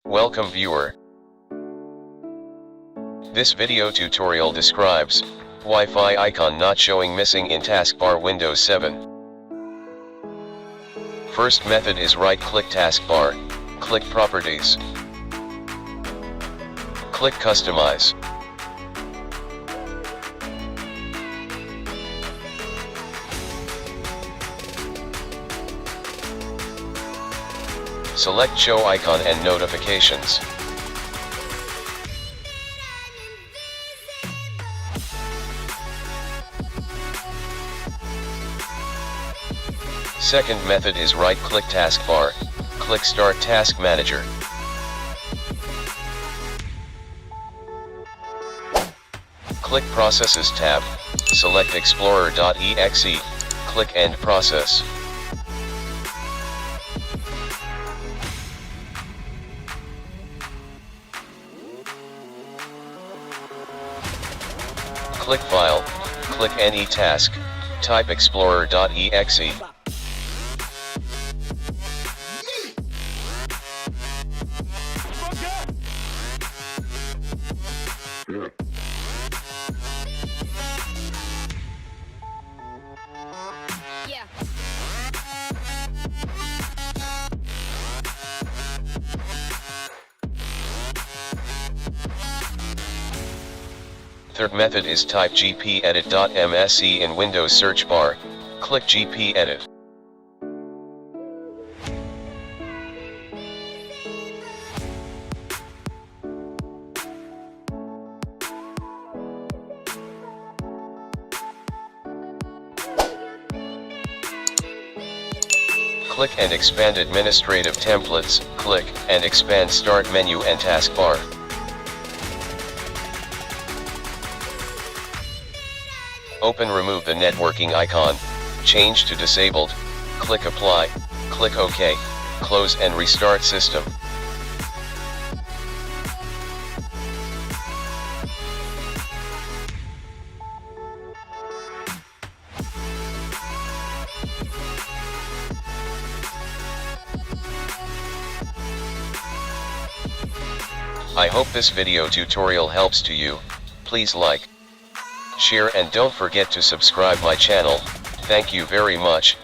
Welcome viewer. This video tutorial describes Wi-Fi icon not showing missing in Taskbar Windows 7. First method is right-click Taskbar, click Properties. Click Customize. Select Show Icon and Notifications. Second method is right-click Taskbar, click Start Task Manager. Click Processes tab, select Explorer.exe, click End Process. Click File, click Any Task, type Explorer.exe. Third method is type gpedit.msc in Windows search bar, click gpedit. Click and expand administrative templates, click and expand start menu and taskbar. Remove the networking icon, change to disabled, click Apply, click OK, close and restart system. I hope this video tutorial helps to you. Please like, share and don't forget to subscribe my channel. Thank you very much.